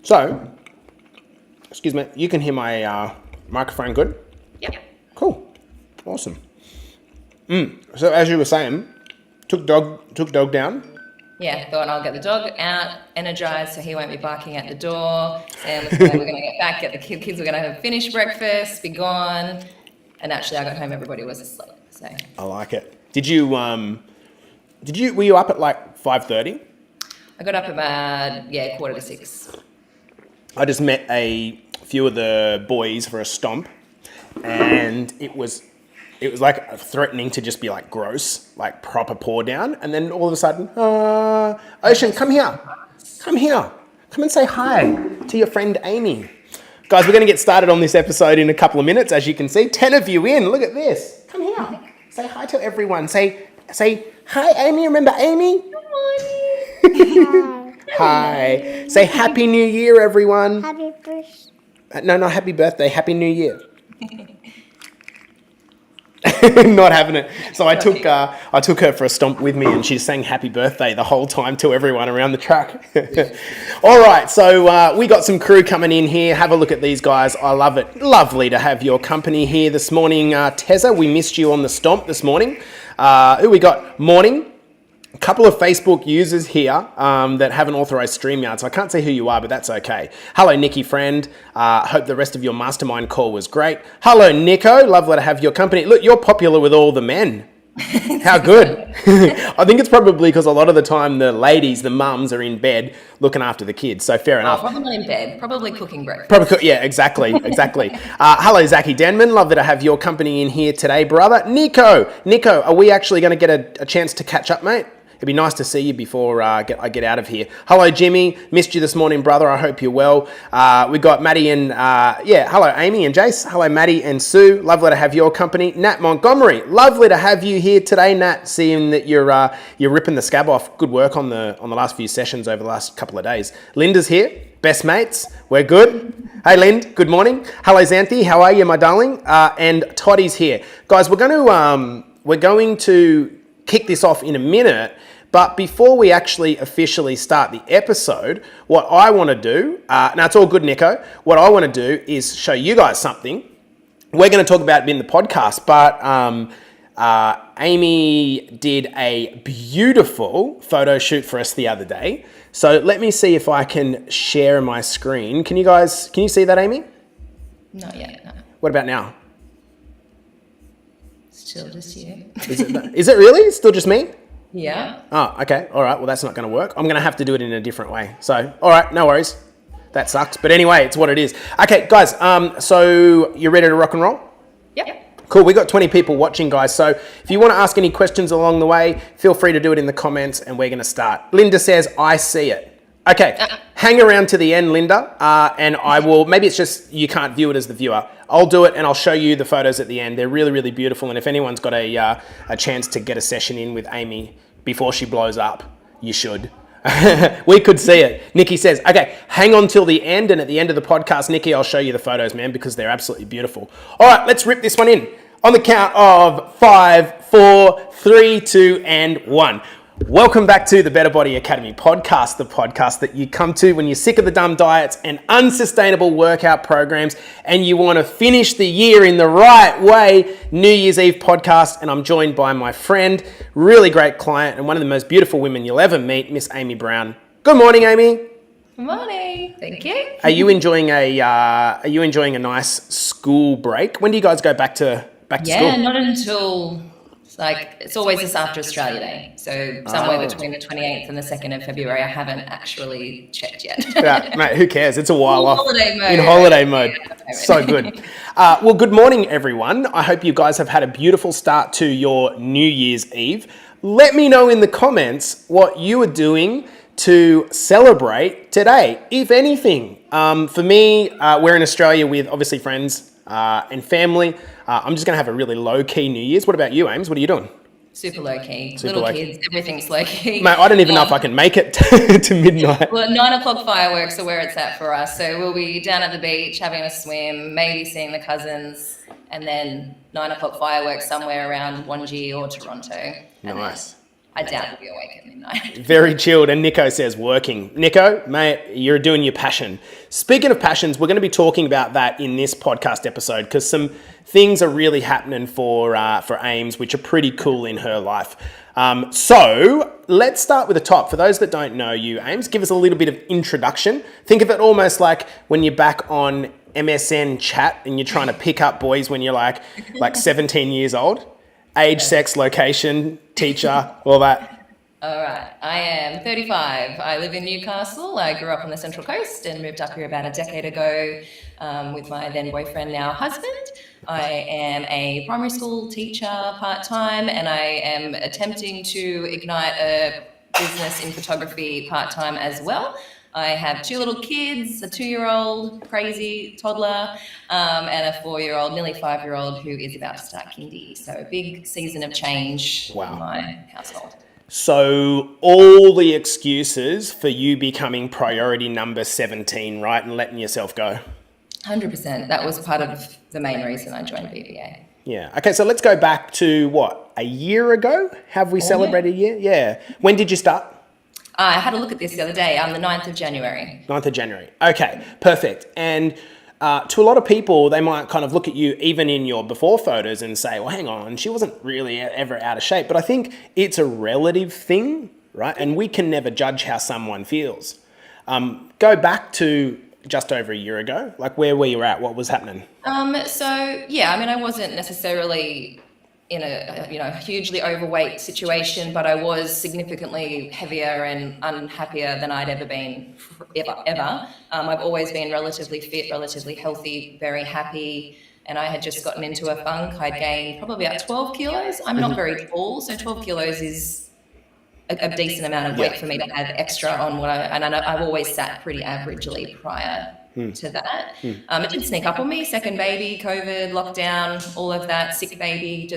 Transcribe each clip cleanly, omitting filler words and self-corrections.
So, excuse me, you can hear my microphone good? Yep. Cool. Awesome. So as you were saying, took dog down. Yeah, thought I'll get the dog out, energized, so he won't be barking at the door. Sam was like, we're going to get back, get the kids, we're going to have finished breakfast, be gone. And actually, I got home, everybody was asleep. So I like it. Were you up at like 5:30? I got up about 5:45. I just met a few of the boys for a stomp, and it was like threatening to just be like gross, like proper pour down, and then all of a sudden, Ocean, come here, come and say hi to your friend Amy. Guys, we're going to get started on this episode in a couple of minutes. As you can see, 10 of you in. Look at this. Come here. Say hi to everyone. Say hi, Amy. Remember Amy? Good morning. Hi. Say Happy New Year, everyone. Happy birthday. No, not Happy Birthday. Happy New Year. Not having it. So I took her for a stomp with me, and she sang Happy Birthday the whole time to everyone around the track. All right, so we got some crew coming in here. Have a look at these guys. I love it. Lovely to have your company here this morning, Tezza. We missed you on the stomp this morning. Who we got? Morning. A couple of Facebook users here that haven't authorized StreamYard, so I can't say who you are, but that's okay. Hello, Nikki friend. Hope the rest of your mastermind call was great. Hello, Nico. Lovely to have your company. Look, you're popular with all the men. How good. I think it's probably because a lot of the time the ladies, the mums, are in bed looking after the kids, so fair enough. Probably not in bed, probably cooking breakfast. Yeah, exactly. Hello, Zachy Denman. Lovely to have your company in here today, brother. Nico, are we actually going to get a chance to catch up, mate? It'd be nice to see you before I get out of here. Hello, Jimmy. Missed you this morning, brother. I hope you're well. We got Maddie and, hello, Amy and Jace. Hello, Maddie and Sue. Lovely to have your company. Nat Montgomery. Lovely to have you here today, Nat, seeing that you're ripping the scab off. Good work on the last few sessions over the last couple of days. Linda's here. Best mates. We're good. Hey, Lind. Good morning. Hello, Xanthi. How are you, my darling? And Toddy's here. Guys, we're going to kick this off in a minute, but before we actually officially start the episode, what I want to do, now it's all good, Nico, what I want to do is show you guys something. We're going to talk about it in the podcast, but Amy did a beautiful photo shoot for us the other day. So let me see if I can share my screen. Can you see that, Amy? Not yet, no. What about now? Still just you. Is it really? Still just me? Yeah. Oh, okay. All right. Well, that's not going to work. I'm going to have to do it in a different way. So, all right. No worries. That sucks. But anyway, it's what it is. Okay, guys. So you ready to rock and roll? Yep. Cool. We got 20 people watching, guys. So if you want to ask any questions along the way, feel free to do it in the comments and we're going to start. Linda says, I see it. Okay, hang around to the end, Linda, and I will, maybe it's just you can't view it as the viewer. I'll do it and I'll show you the photos at the end. They're really, really beautiful. And if anyone's got a chance to get a session in with Amy before she blows up, you should. We could see it. Nikki says, okay, hang on till the end. And at the end of the podcast, Nikki, I'll show you the photos, man, because they're absolutely beautiful. All right, let's rip this one in. On the count of 5, 4, 3, 2, and 1. Welcome back to the Better Body Academy podcast, the podcast that you come to when you're sick of the dumb diets and unsustainable workout programs and you want to finish the year in the right way, New Year's Eve podcast. And I'm joined by my friend, really great client and one of the most beautiful women you'll ever meet, Miss Amy Brown. Good morning, Amy. Good morning. Thank you. Are you enjoying a nice school break? When do you guys go back to school? Yeah, not until... it's always just after Australia Day. So somewhere between the 28th and the 2nd of February. I haven't actually checked yet. Yeah, mate, who cares? It's a while off. Holiday mode. In holiday mode. So good. Well, good morning, everyone. I hope you guys have had a beautiful start to your New Year's Eve. Let me know in the comments what you are doing to celebrate today, if anything. For me, we're in Australia with obviously friends and family. I'm just going to have a really low-key New Year's. What about you, Ames? What are you doing? Super low-key. Little kids, everything's low-key. Mate, I don't even know if I can make it to midnight. Well, 9 o'clock fireworks are where it's at for us. So we'll be down at the beach, having a swim, maybe seeing the cousins, and then 9 o'clock fireworks somewhere around Wangi or Toronto. Nice. I doubt he'll be awake at midnight. Very chilled. And Nico says working. Nico, mate, you're doing your passion. Speaking of passions, we're going to be talking about that in this podcast episode because some things are really happening for Ames, which are pretty cool in her life. So let's start with the top. For those that don't know you, Ames, give us a little bit of introduction. Think of it almost like when you're back on MSN chat and you're trying to pick up boys when you're like 17 years old. Age, sex, location, teacher, all that. All right. I am 35. I live in Newcastle. I grew up on the Central Coast and moved up here about a decade ago with my then boyfriend, now husband. I am a primary school teacher part-time, and I am attempting to ignite a business in photography part-time as well. I have 2 little kids, a 2-year-old crazy toddler, and a 4-year-old, nearly 5-year-old who is about to start kindy. So a big season of change in my household. So all the excuses for you becoming priority number 17, right, and letting yourself go. 100%. That was part of the main reason I joined BBA. Yeah. Okay, so let's go back to, a year ago? Have we celebrated a year? Yeah. When did you start? I had a look at this the other day, on the 9th of January. 9th of January. Okay, perfect. And to a lot of people, they might kind of look at you even in your before photos and say, well, hang on, she wasn't really ever out of shape. But I think it's a relative thing, right? And we can never judge how someone feels. Go back to just over a year ago. Like, where were you at? What was happening? I wasn't necessarily in a hugely overweight situation, but I was significantly heavier and unhappier than I'd ever been, ever. I've always been relatively fit, relatively healthy, very happy, and I had just gotten into a funk. I'd gained probably about 12 kilos. I'm not very tall, so 12 kilos is a decent amount of weight for me to have extra on I've always sat pretty averagely prior to that. It did sneak up on me, second baby, COVID, lockdown, all of that, sick baby,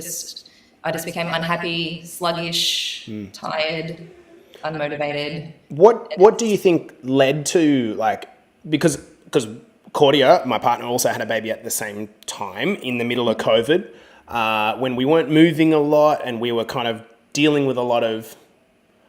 I just became unhappy, sluggish, tired, unmotivated. What do you think led to, because Claudia, my partner, also had a baby at the same time in the middle of COVID, when we weren't moving a lot and we were kind of dealing with a lot of,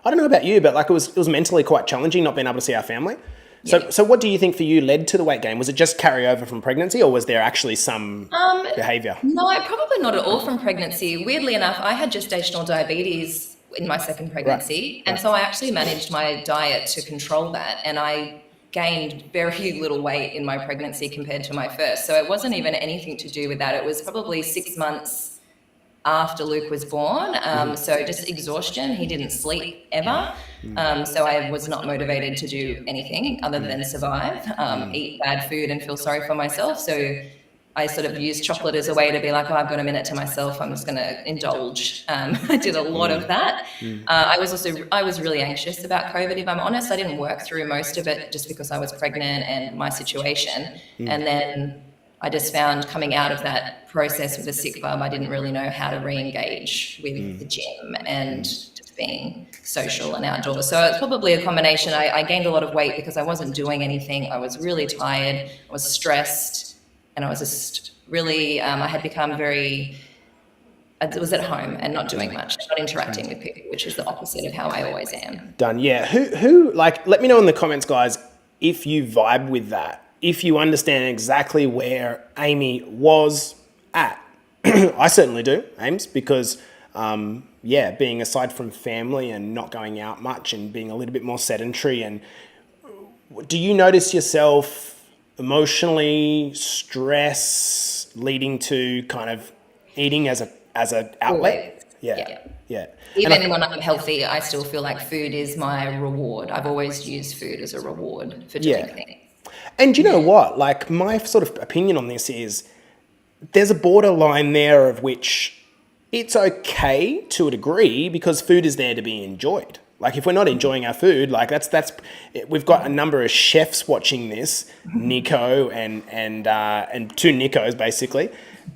I don't know about you, but it was mentally quite challenging not being able to see our family. So what do you think for you led to the weight gain? Was it just carryover from pregnancy, or was there actually some behaviour? No, probably not at all from pregnancy. Weirdly enough, I had gestational diabetes in my second pregnancy, and so I actually managed my diet to control that, and I gained very little weight in my pregnancy compared to my first. So it wasn't even anything to do with that. It was probably 6 months after Luke was born, so just exhaustion. He didn't sleep ever, so I was not motivated to do anything other than survive, eat bad food and feel sorry for myself. So I sort of used chocolate as a way to be like, I've got a minute to myself, I'm just going to indulge. I did a lot of that. I was really anxious about COVID, if I'm honest. I didn't work through most of it just because I was pregnant and my situation, and then I just found coming out of that process with a sick bum, I didn't really know how to re-engage with the gym and just being social and outdoors. So it's probably a combination. I gained a lot of weight because I wasn't doing anything. I was really tired, I was stressed, and I was just really, I had become I was at home and not doing much, not interacting with people, which is the opposite of how I always am. Done, yeah. Who let me know in the comments, guys, if you vibe with that. If you understand exactly where Amy was at. I certainly do, Ames, because, being aside from family and not going out much and being a little bit more sedentary. And do you notice yourself emotionally stress leading to kind of eating as an outlet? Yeah. Even when I'm healthy, I still feel like food is my reward. I've always used food as a reward for doing things. And you know what? My sort of opinion on this is there's a borderline there of which it's okay to a degree because food is there to be enjoyed. If we're not enjoying our food, that's we've got a number of chefs watching this, Nico and 2 Nicos basically,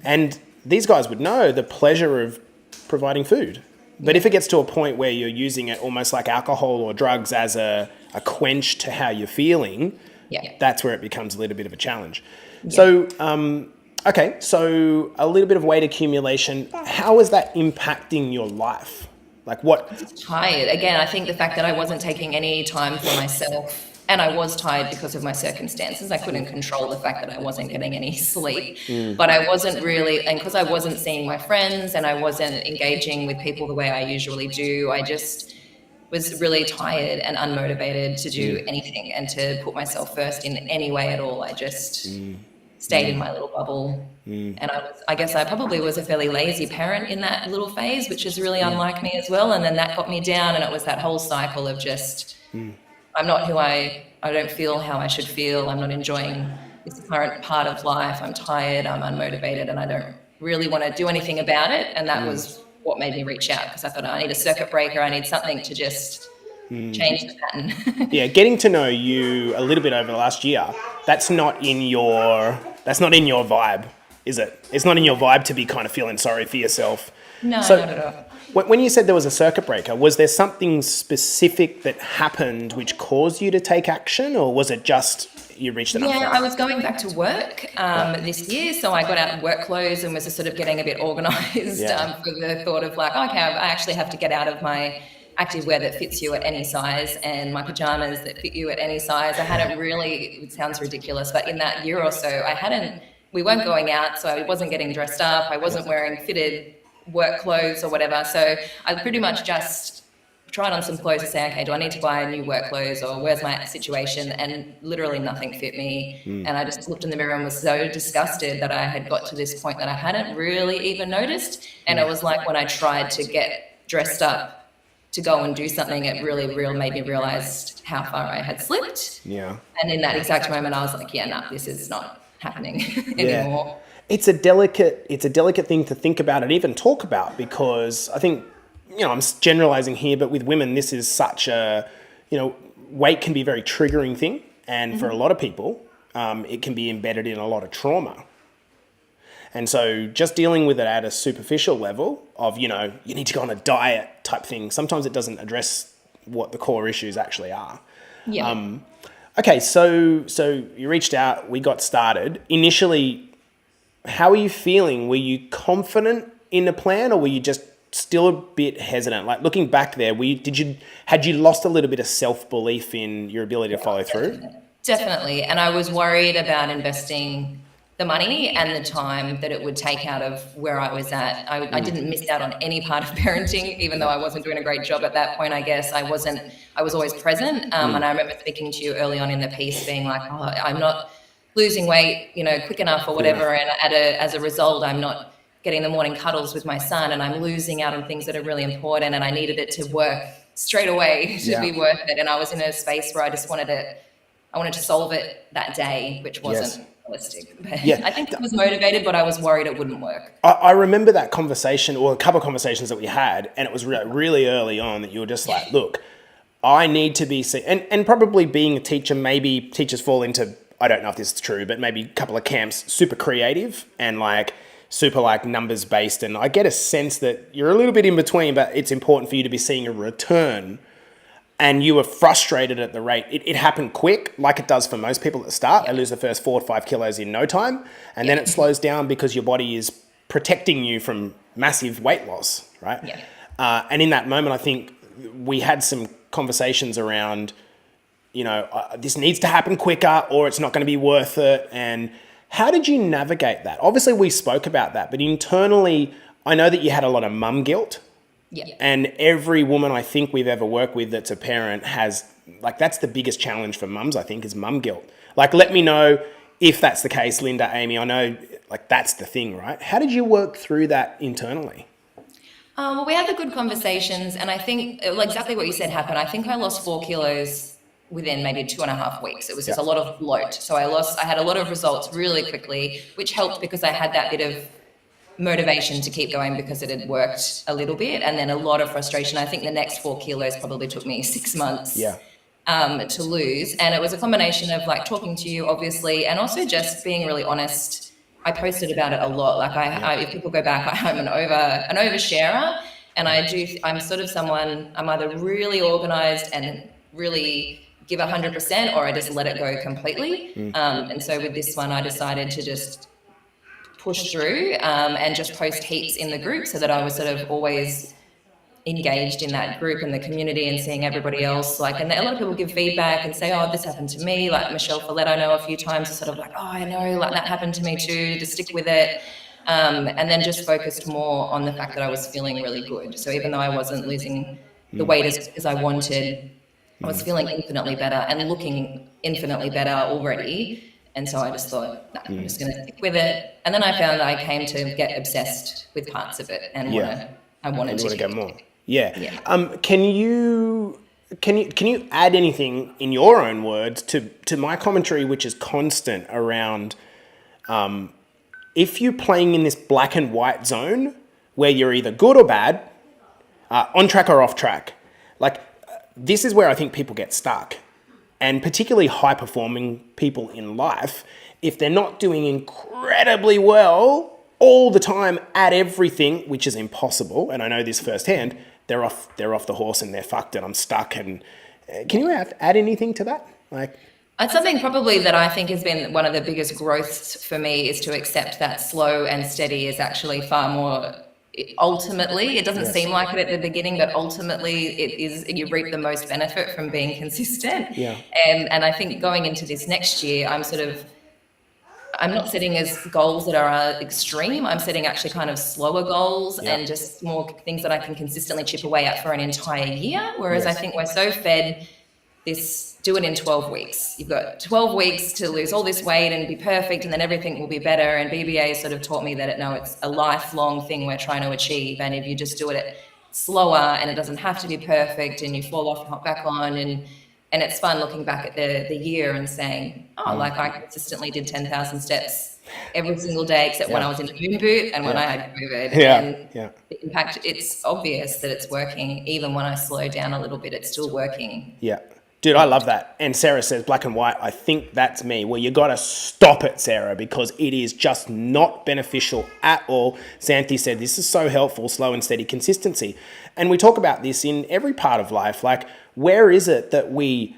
and these guys would know the pleasure of providing food. But if it gets to a point where you're using it almost like alcohol or drugs as a quench to how you're feeling, that's where it becomes a little bit of a challenge. So, so a little bit of weight accumulation. How is that impacting your life? Like what? Tired. Again, I think the fact that I wasn't taking any time for myself, and I was tired because of my circumstances. I couldn't control the fact that I wasn't getting any sleep, but I wasn't really, and because I wasn't seeing my friends and I wasn't engaging with people the way I usually do, I just was really tired and unmotivated to do anything and to put myself first in any way at all. I just stayed in my little bubble. And I guess I probably was a fairly lazy parent in that little phase, which is really unlike me as well. And then that got me down, and it was that whole cycle of just, I'm not who I don't feel how I should feel. I'm not enjoying this current part of life. I'm tired, I'm unmotivated, and I don't really want to do anything about it. And that was what made me reach out, because I thought I need a circuit breaker. I need something to just change the pattern. Yeah, getting to know you a little bit over the last year, that's not in your vibe, is it? It's not in your vibe to be kind of feeling sorry for yourself. No, So not at all. when you said there was a circuit breaker, was there something specific that happened which caused you to take action, or was it just you reached enough? Yeah, I was going back to work this year, so I got out of work clothes and was just sort of getting a bit organised for the thought of like, okay, I actually have to get out of my activewear that fits you at any size and my pajamas that fit you at any size. I hadn't really, it sounds ridiculous, but in that year or so, we weren't going out, so I wasn't getting dressed up. I wasn't wearing fitted work clothes or whatever. So I pretty much just tried on some clothes to say, okay, do I need to buy new work clothes, or where's my situation? And literally nothing fit me. And I just looked in the mirror and was so disgusted that I had got to this point that I hadn't really even noticed. And it was like when I tried to get dressed up to go and do something, it really made me realize how far I had slipped. Yeah. And in that exact moment, I was like, yeah, no, this is not happening anymore. It's a delicate thing to think about and even talk about, because I think, I'm generalizing here, but with women, this is such a, weight can be a very triggering thing. And for a lot of people, it can be embedded in a lot of trauma. And so just dealing with it at a superficial level of, you need to go on a diet type thing, sometimes it doesn't address what the core issues actually are. Yeah. Okay, so you reached out, we got started. Initially, how were you feeling? Were you confident in the plan, or were you just still a bit hesitant? Like looking back there, had you lost a little bit of self-belief in your ability to follow through? Definitely. And I was worried about investing the money and the time that it would take out of where I was at. I didn't miss out on any part of parenting, even though I wasn't doing a great job at that point, I guess. I was always present. And I remember speaking to you early on in the piece being like, oh, I'm not losing weight, quick enough or whatever. And as a result, I'm not getting the morning cuddles with my son, and I'm losing out on things that are really important. And I needed it to work straight away to be worth it. And I was in a space where I just wanted to solve it that day, which wasn't realistic. But I think I was motivated, but I was worried it wouldn't work. I remember that conversation, or a couple of conversations that we had, and it was really early on that you were just like, look, I need to be seen. And probably being a teacher, maybe teachers fall into, I don't know if this is true, but maybe a couple of camps, super creative and super numbers based. And I get a sense that you're a little bit in between, but it's important for you to be seeing a return. And you were frustrated at the rate. It happened quick, like it does for most people at the start. They lose the first 4 or 5 kilos in no time. And then it slows down because your body is protecting you from massive weight loss, right? Yeah. And in that moment, I think we had some conversations around, this needs to happen quicker or it's not going to be worth it. And how did you navigate that? Obviously, we spoke about that, but internally, I know that you had a lot of mum guilt. Yeah. And every woman I think we've ever worked with that's a parent has, that's the biggest challenge for mums, I think, is mum guilt. Let me know if that's the case, Linda, Amy. I know, that's the thing, right? How did you work through that internally? Well, we had the good conversations, and I think exactly what you said happened. I think I lost 4 kilos within maybe 2.5 weeks. It was just a lot of bloat. So I had a lot of results really quickly, which helped because I had that bit of motivation to keep going because it had worked a little bit, and then a lot of frustration. I think the next 4 kilos probably took me 6 months to lose, and it was a combination of talking to you obviously, and also just being really honest. I posted about it a lot. I if people go back, I'm an oversharer, and I'm sort of someone, I'm either really organized and really give 100%, or I just let it go completely. And so with this one, I decided to just push through and just post heaps in the group so that I was sort of always engaged in that group and the community and seeing everybody else, like, and a lot of people give feedback and say, oh, this happened to me, like Michelle Follett, I know a few times is sort of like, oh, I know, like that happened to me too, just stick with it. And then just focused more on the fact that I was feeling really good. So even though I wasn't losing the weight as I wanted, I was feeling infinitely better and looking infinitely better already. And so I just thought, nah, I'm just going to stick with it. And then I found that I came to get obsessed with parts of it and I wanted to go more. Yeah. Can you add anything in your own words to my commentary, which is constant around if you're playing in this black and white zone where you're either good or bad, on track or off track, like this is where I think people get stuck. And particularly high-performing people in life, if they're not doing incredibly well all the time at everything, which is impossible, and I know this firsthand, they're off the horse and they're fucked and I'm stuck. And can you add anything to that? Like, it's something probably that I think has been one of the biggest growths for me is to accept that slow and steady is actually far more. Ultimately, it doesn't seem like it at the beginning, but ultimately it is, you reap the most benefit from being consistent. Yeah. And I think going into this next year, I'm not setting as goals that are extreme. I'm setting actually kind of slower goals and just more things that I can consistently chip away at for an entire year. Whereas I think we're so fed this, do it in 12 weeks. You've got 12 weeks to lose all this weight and be perfect, and then everything will be better. And BBA sort of taught me that it's a lifelong thing we're trying to achieve. And if you just do it slower and it doesn't have to be perfect and you fall off and hop back on, and it's fun looking back at the year and saying, oh, like I consistently did 10,000 steps every single day except when I was in a moon boot and when I had COVID. And the impact, it's obvious that it's working. Even when I slow down a little bit, it's still working. Yeah. Dude, I love that. And Sarah says black and white. I think that's me. Well, you got to stop it, Sarah, because it is just not beneficial at all. Xanthi said this is so helpful, slow and steady consistency. And we talk about this in every part of life. Like, where is it that we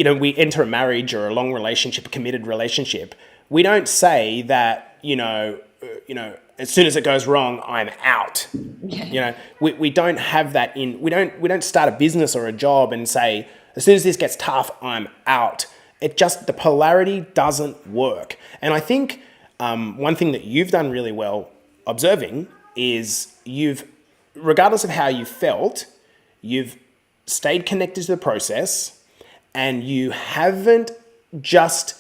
enter a marriage or a long relationship, a committed relationship? We don't say that, as soon as it goes wrong, I'm out. Yeah. We don't have that we don't start a business or a job and say, as soon as this gets tough, I'm out. The polarity doesn't work. And I think one thing that you've done really well observing is regardless of how you felt, you've stayed connected to the process and you haven't just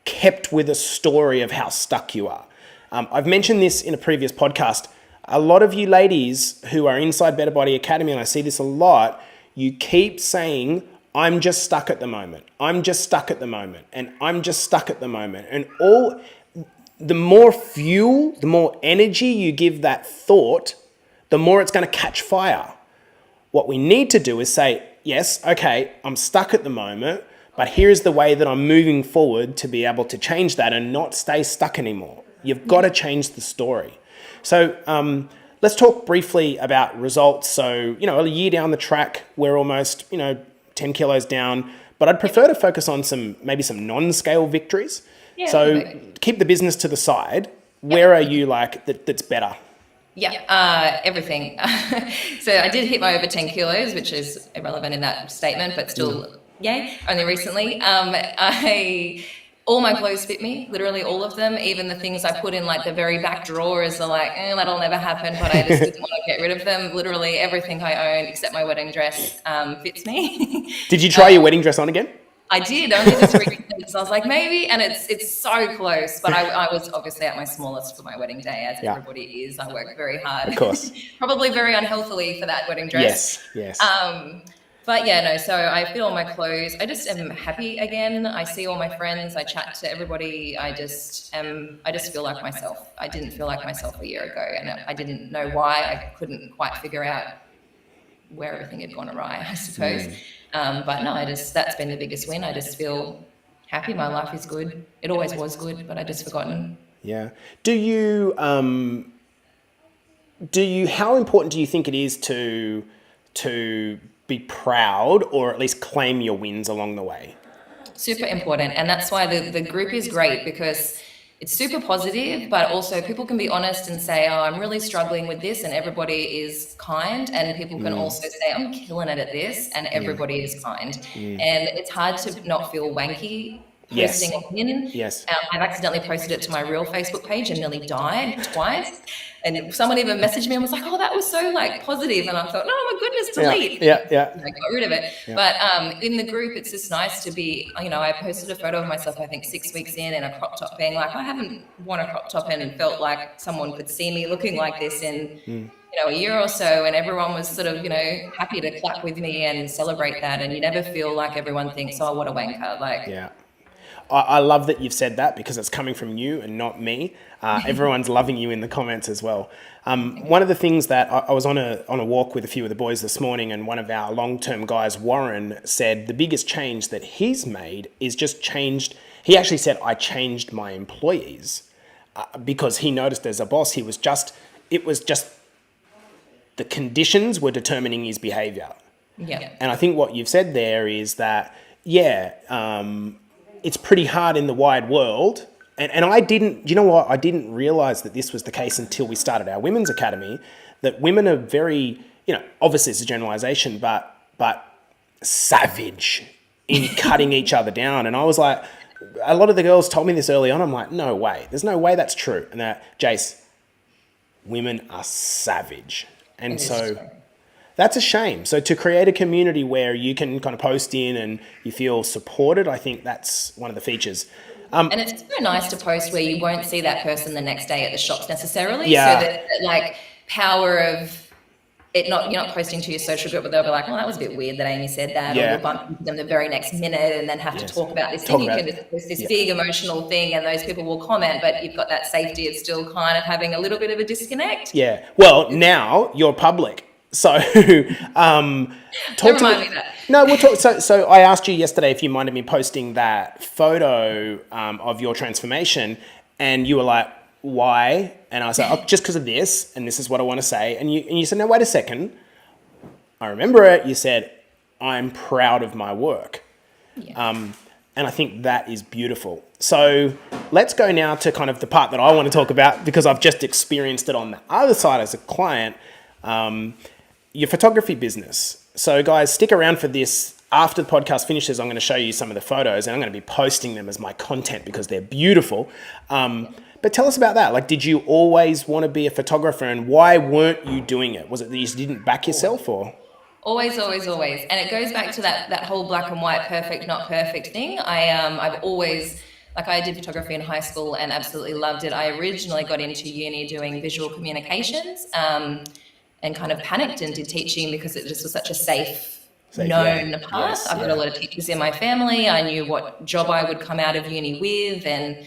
kept with a story of how stuck you are. I've mentioned this in a previous podcast. A lot of you ladies who are inside Better Body Academy, and I see this a lot, you keep saying, I'm just stuck at the moment. I'm just stuck at the moment. And I'm just stuck at the moment. And the more fuel, the more energy you give that thought, the more it's going to catch fire. What we need to do is say, yes, okay, I'm stuck at the moment, but here's the way that I'm moving forward to be able to change that and not stay stuck anymore. You've got to change the story. So let's talk briefly about results. So, a year down the track, we're almost, 10 kilos down, but I'd prefer to focus on maybe some non-scale victories. Yeah, so keep the business to the side. Where are you that's better? Yeah, everything. So I did hit my over 10 kilos, which is irrelevant in that statement, but still, yay, only recently. All my clothes fit me, literally all of them. Even the things I put in the very back drawers are that'll never happen, but I just didn't want to get rid of them. Literally everything I own except my wedding dress fits me. Did you try your wedding dress on again? I did, only just recently. So I was like, maybe, and it's so close, but I was obviously at my smallest for my wedding day, as everybody is. I work very hard. Of course. Probably very unhealthily for that wedding dress. Yes. But so I fit all my clothes. I just am happy again. I see all my friends. I chat to everybody. I just feel like myself. I didn't feel like myself a year ago, and I didn't know why. I couldn't quite figure out where everything had gone awry, I suppose. But no, that's been the biggest win. I just feel happy. My life is good. It always was good, but I just forgotten. Yeah. Do you, how important do you think it is to be proud or at least claim your wins along the way? Super important. And that's why the group is great, because it's super positive, but also people can be honest and say, oh, I'm really struggling with this, and everybody is kind. And people can also say, I'm killing it at this, and everybody is kind. And it's hard to not feel wanky posting a pin. Yes. I've accidentally posted it to my real Facebook page and nearly died twice. And someone even messaged me and was like, oh, that was so like positive. And I thought, no, my goodness, delete. Yeah. I got rid of it. Yeah. But in the group, it's just nice to be, I posted a photo of myself, I think 6 weeks in a crop top, being like, I haven't worn a crop top and felt like someone could see me looking like this in, a year or so. And everyone was sort of, happy to clap with me and celebrate that. And you never feel like everyone thinks, oh, what a wanker. Like, yeah. I love that you've said that because it's coming from you and not me. Everyone's loving you in the comments as well. One of the things that I was on a walk with a few of the boys this morning, and one of our long-term guys, Warren, said the biggest change that he's made is just changed. He actually said, I changed my employees because he noticed as a boss, it was just the conditions were determining his behavior. Yeah. And I think what you've said there is that, it's pretty hard in the wide world. And I didn't realize that this was the case until we started our women's academy, that women are very, obviously it's a generalization, but savage in cutting each other down. And I was like, a lot of the girls told me this early on. I'm like, no way. There's no way that's true. And Jace, women are savage. And so that's a shame. So to create a community where you can kind of post in and you feel supported, I think that's one of the features. And it's so nice to post where you won't see that person the next day at the shops necessarily. Yeah. So that like power of it, you're not posting to your social group, but they'll be like, well, that was a bit weird that Amy said that. Yeah. Or you'll bump into them the very next minute and then have to talk about this thing. You can just post this big emotional thing and those people will comment, but you've got that safety of still kind of having a little bit of a disconnect. Yeah. Well, now you're public. So, talk Don't to remind me. me that. No, we'll talk. So I asked you yesterday if you minded me posting that photo of your transformation, and you were like, "Why?" And I was like, "Oh, just because of this, and this is what I want to say." And you said, "No, wait a second. I remember it." You said, "I'm proud of my work," and I think that is beautiful. So let's go now to kind of the part that I want to talk about because I've just experienced it on the other side as a client. Your photography business. So guys, stick around for this. After the podcast finishes, I'm going to show you some of the photos and I'm going to be posting them as my content because they're beautiful. But tell us about that. Like, did you always want to be a photographer and why weren't you doing it? Was it that you just didn't back yourself or? Always. And it goes back to that whole black and white, perfect, not perfect thing. I've always, like I did photography in high school and absolutely loved it. I originally got into uni doing visual communications, and kind of panicked and did teaching because it just was such a safe known path. Yes, I've got a lot of teachers in my family. I knew what job I would come out of uni with, and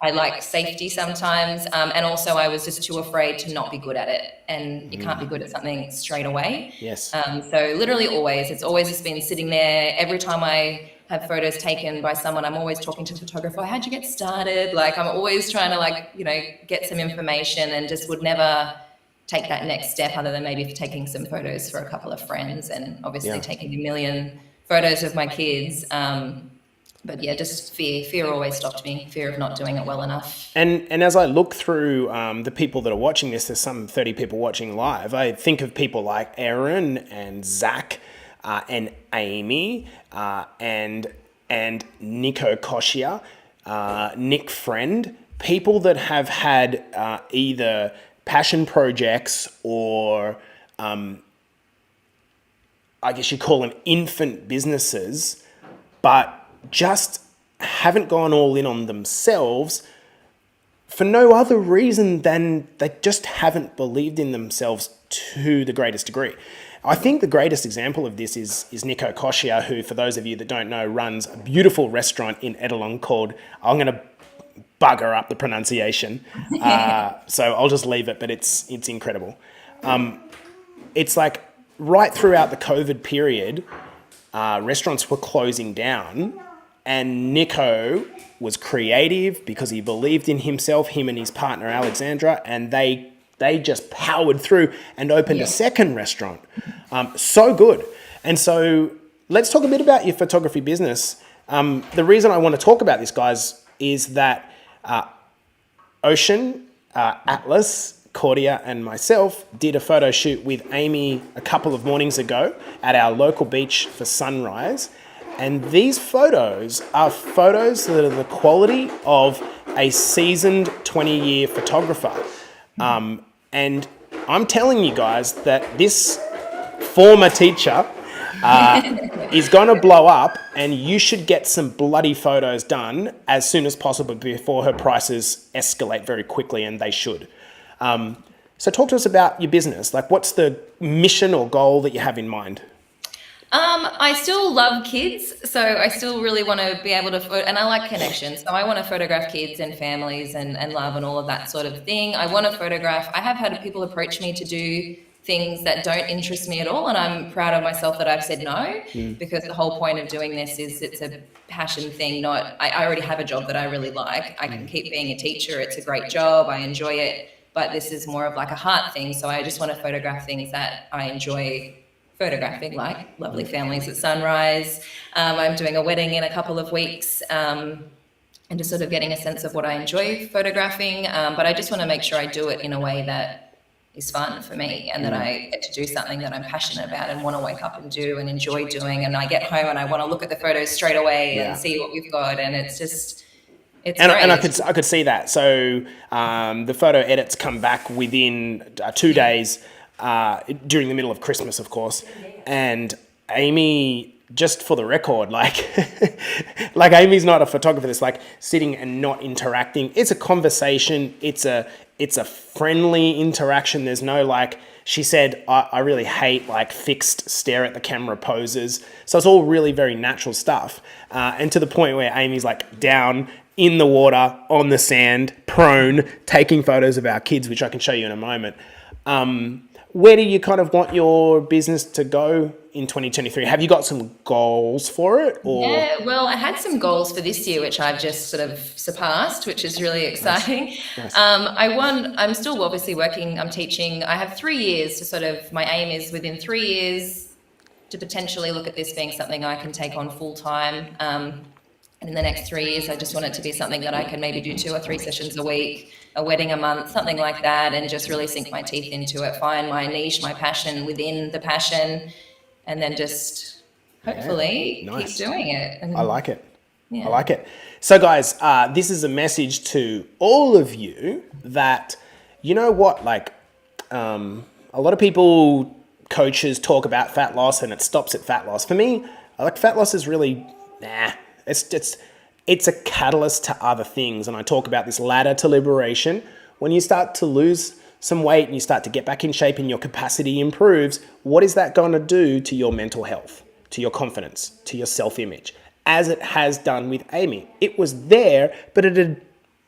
I like safety sometimes. And also I was just too afraid to not be good at it. And you can't be good at something straight away. Yes. So literally it's always just been sitting there. Every time I have photos taken by someone, I'm always talking to the photographer. How'd you get started? Like I'm always trying to get some information and just would never take that next step other than maybe taking some photos for a couple of friends and obviously taking a million photos of my kids. But yeah, just fear always stopped me, fear of not doing it well enough. And as I look through the people that are watching this, there's some 30 people watching live. I think of people like Aaron and Zach and Amy and Nico Koshia, Nick Friend, people that have had either passion projects or I guess you call them infant businesses, but just haven't gone all in on themselves for no other reason than they just haven't believed in themselves to the greatest degree. I think the greatest example of this is Nico Koshia, who, for those of you that don't know, runs a beautiful restaurant in Edelong called, I'm going to bugger up the pronunciation, so I'll just leave it, but it's incredible. It's like right throughout the COVID period, restaurants were closing down, and Nico was creative because he believed in himself, him and his partner Alexandra, and they just powered through and opened a second restaurant. So good. And so let's talk a bit about your photography business. The reason I want to talk about this, guys, is that Ocean, Atlas, Cordia, and myself did a photo shoot with Amy a couple of mornings ago at our local beach for sunrise. And these photos are photos that are the quality of a seasoned 20-year photographer. And I'm telling you guys that this former teacher is going to blow up, and you should get some bloody photos done as soon as possible before her prices escalate very quickly, and they should. So talk to us about your business. Like, what's the mission or goal that you have in mind? I still love kids, so I still really want to be able to, and I like connections, so I want to photograph kids and families and love and all of that sort of thing. I want to photograph, I have had people approach me to do things that don't interest me at all, and I'm proud of myself that I've said no, because the whole point of doing this is it's a passion thing, not, I already have a job that I really like. I can keep being a teacher, it's a great job, I enjoy it, but this is more of like a heart thing, so I just want to photograph things that I enjoy photographing, like lovely families at sunrise. I'm doing a wedding in a couple of weeks, and just sort of getting a sense of what I enjoy photographing, but I just want to make sure I do it in a way that is fun for me, and that I get to do something that I'm passionate about and want to wake up and do and enjoy doing, and I get home and I want to look at the photos straight away and see what we've got, and it's just, it's great. And I could see that. So the photo edits come back within 2 days, during the middle of Christmas, of course. And Amy, just for the record, like Amy's not a photographer that's like sitting and not interacting. It's a conversation. It's a friendly interaction. There's no like, she said, I really hate like fixed stare at the camera poses. So it's all really very natural stuff. And to the point where Amy's like down in the water, on the sand, prone, taking photos of our kids, which I can show you in a moment. Where do you kind of want your business to go in 2023? Have you got some goals for it? Or? Yeah, well, I had some goals for this year, which I've just sort of surpassed, which is really exciting. Nice. I'm still obviously working, I'm teaching. I have 3 years to sort of, my aim is within 3 years to potentially look at this being something I can take on full time. And in the next 3 years, I just want it to be something that I can maybe do 2 or 3 sessions a week, a wedding a month, something like that, and just really sink my teeth into it, find my niche, my passion within the passion, and then just hopefully keep doing it. And, I like it. Yeah. I like it. So guys, this is a message to all of you that, you know what, like a lot of people, coaches talk about fat loss and it stops at fat loss. For me, I like fat loss is really, It's a catalyst to other things. And I talk about this ladder to liberation. When you start to lose some weight and you start to get back in shape and your capacity improves, what is that going to do to your mental health, to your confidence, to your self-image? As it has done with Amy. It was there, but it had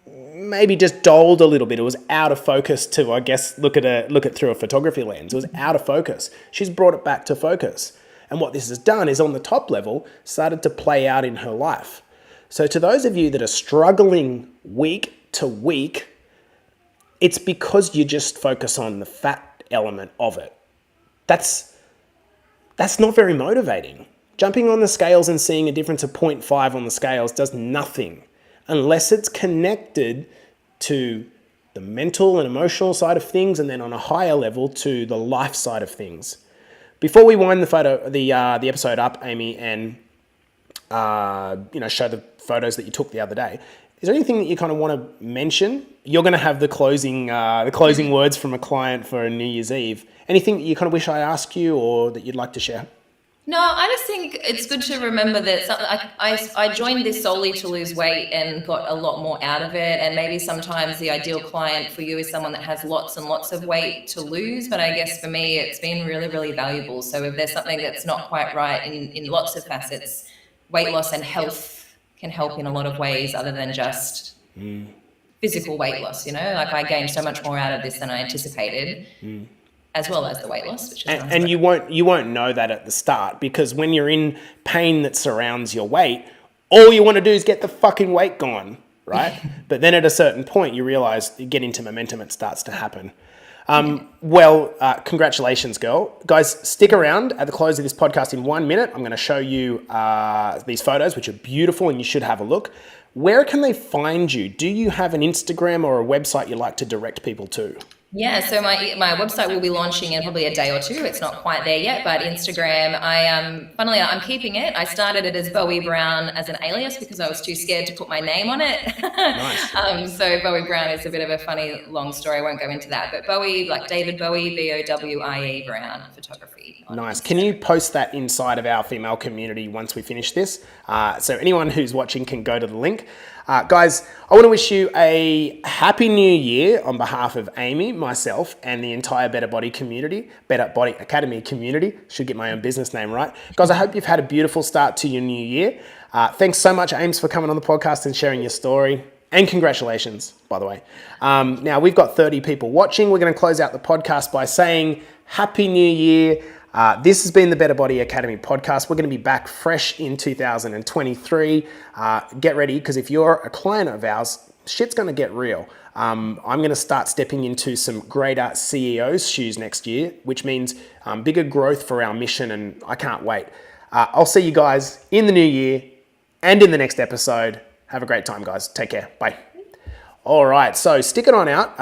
maybe just dulled a little bit. It was out of focus to, I guess, look at it through a photography lens. It was out of focus. She's brought it back to focus. And what this has done is on the top level, started to play out in her life. So to those of you that are struggling week to week, it's because you just focus on the fat element of it. That's not very motivating. Jumping on the scales and seeing a difference of 0.5 on the scales does nothing unless it's connected to the mental and emotional side of things, and then on a higher level to the life side of things. Before we wind the episode up, Amy, and show the photos that you took the other day, is there anything that you kind of want to mention? You're going to have the closing words from a client for a New Year's Eve. Anything that you kind of wish I asked you or that you'd like to share? No, I just think it's good to remember that I joined this solely to lose weight and got a lot more out of it. And maybe sometimes the ideal client for you is someone that has lots and lots of weight to lose. But I guess for me, it's been really, really valuable. So if there's something that's not quite right in lots of facets, weight loss and health can help in a lot of ways other than just physical weight loss. Like I gained so much more out of this than I anticipated. As well as the weight loss, which is nice. And you won't know that at the start, because when you're in pain that surrounds your weight, all you want to do is get the fucking weight gone, right? But then at a certain point, you realize you get into momentum, it starts to happen. Congratulations, girl. Guys, stick around at the close of this podcast in 1 minute. I'm going to show you these photos, which are beautiful, and you should have a look. Where can they find you? Do you have an Instagram or a website you like to direct people to? Yeah, so my website will be launching in probably a day or two. It's not quite there yet, but Instagram, funnily I'm keeping it. I started it as Bowie Brown as an alias because I was too scared to put my name on it. Nice. So Bowie Brown is a bit of a funny, long story. I won't go into that, but Bowie, like David Bowie, Bowie Brown photography. Nice. Can you post that inside of our female community once we finish this? So anyone who's watching can go to the link. Guys, I want to wish you a happy new year on behalf of Amy, myself, and the entire Better Body community, Better Body Academy community. Should get my own business name right. Guys, I hope you've had a beautiful start to your new year. Thanks so much, Ames, for coming on the podcast and sharing your story. And congratulations, by the way. Now, we've got 30 people watching. We're going to close out the podcast by saying Happy New Year. This has been the Better Body Academy podcast. We're going to be back fresh in 2023. Get ready, because if you're a client of ours, shit's going to get real. I'm going to start stepping into some greater CEO's shoes next year, which means bigger growth for our mission, and I can't wait. I'll see you guys in the new year and in the next episode. Have a great time, guys. Take care. Bye. All right, so stick it on out.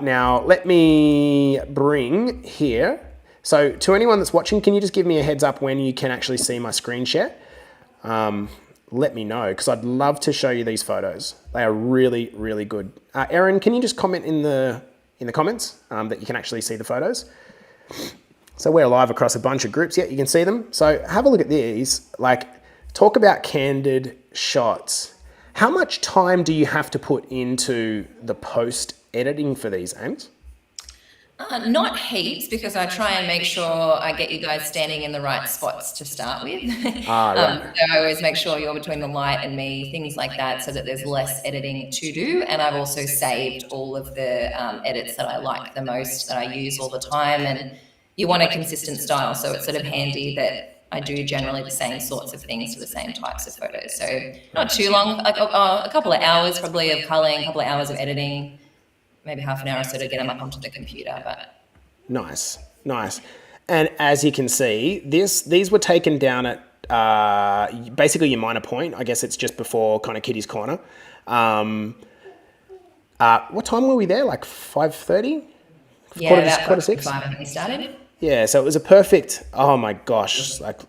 Now, let me bring here. So to anyone that's watching, can you just give me a heads up when you can actually see my screen share? Let me know, because I'd love to show you these photos. They are really, really good. Erin, can you just comment in the comments that you can actually see the photos? So we're live across a bunch of groups. Yeah, you can see them. So have a look at these. Like, talk about candid shots. How much time do you have to put into the post editing for these, Ames? Not heaps, because I try and make sure I get you guys standing in the right spots to start with. Right. So I always make sure you're between the light and me, things like that, so that there's less editing to do. And I've also saved all of the edits that I like the most, that I use all the time. And you want a consistent style, so it's sort of handy that I do generally the same sorts of things for the same types of photos. So not too long, like a couple of hours probably of culling, a couple of hours of editing, maybe half an hour or so to get them up onto the computer. But Nice. And as you can see, these were taken down at basically your minor point. I guess it's just before kind of Kitty's Corner. What time were we there? Like 5:30? yeah, about quarter 6? 5 when we started. Yeah, so it was a perfect, oh my gosh, like,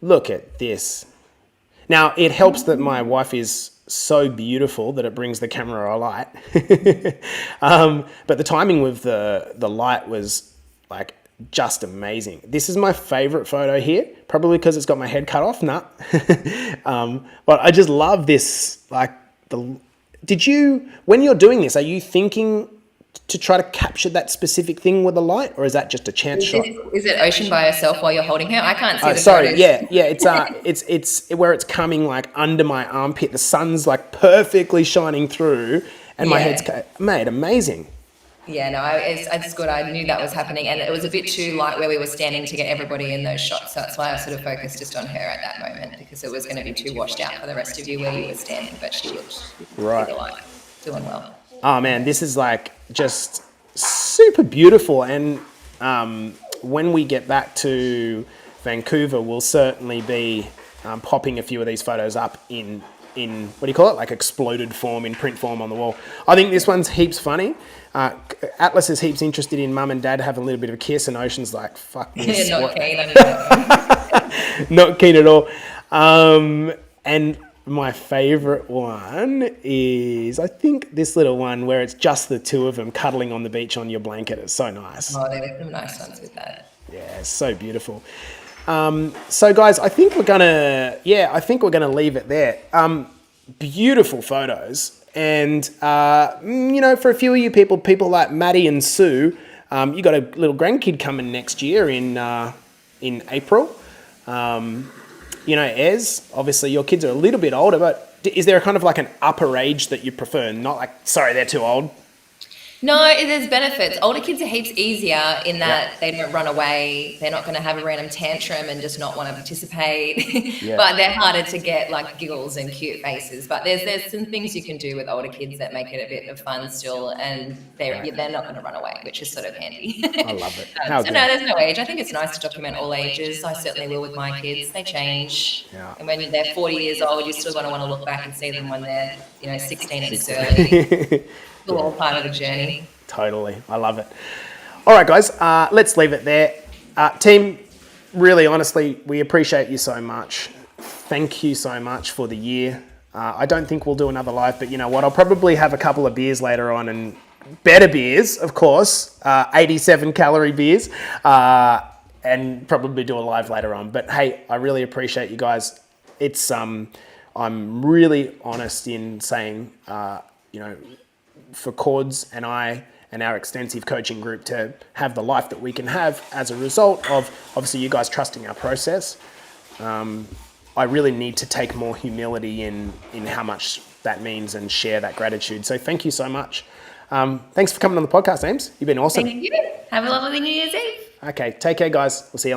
look at this. Now, it helps that my wife is so beautiful that it brings the camera a light. But the timing with the light was like just amazing. This is my favorite photo here, probably because it's got my head cut off. Nah. But I just love this. Like, when you're doing this, are you thinking to try to capture that specific thing with the light, or is that just a chance shot? Is it Ocean by herself while you're holding her? I can't see the sorry, photos. yeah. It's where it's coming like under my armpit. The sun's like perfectly shining through, and my head's made amazing. Yeah, no, it's good. I knew that was happening, and it was a bit too light where we were standing to get everybody in those shots. So that's why I sort of focused just on her at that moment, because it was going to be too washed out for the rest of you where you were standing. But she looked doing well. Oh man, this is like just super beautiful. And when we get back to Vancouver, we'll certainly be popping a few of these photos up in what do you call it? Like exploded form, in print form on the wall. I think this one's heaps funny. Atlas is heaps interested in mum and dad having a little bit of a kiss, and Ocean's like, fuck this. Not keen. Not keen at all. And my favorite one is, I think, this little one where it's just the two of them cuddling on the beach on your blanket. It's so nice. Oh, they're nice ones with that. Yeah, it's so beautiful. So guys, I think we're gonna leave it there. Beautiful photos, and for a few of you people like Maddie and Sue, you got a little grandkid coming next year in April. Ez, obviously your kids are a little bit older, but is there kind of like an upper age that you prefer? Not like, sorry, they're too old. No, there's benefits. Older kids are heaps easier in that they don't run away. They're not going to have a random tantrum and just not want to participate. Yeah. But they're harder to get like giggles and cute faces. But there's some things you can do with older kids that make it a bit of fun still, and they're not going to run away, which is sort of handy. I love it. How So good. no, there's no age. I think it's nice to document all ages. I certainly will with my kids. They change. Yeah. And when they're 40 years old, you're still going to want to look back and see them when they're 16 at this early. It's all part of the journey. Totally. I love it. All right, guys, let's leave it there. Team, really, honestly, we appreciate you so much. Thank you so much for the year. I don't think we'll do another live, but you know what? I'll probably have a couple of beers later on, and better beers, of course, 87 calorie beers, and probably do a live later on. But hey, I really appreciate you guys. It's I'm really honest in saying, for Cords and I and our extensive coaching group to have the life that we can have as a result of obviously you guys trusting our process. I really need to take more humility in how much that means and share that gratitude. So thank you so much. Thanks for coming on the podcast, Ames. You've been awesome. Thank you. Have a lovely New Year's Eve. Okay, take care, guys. We'll see you on the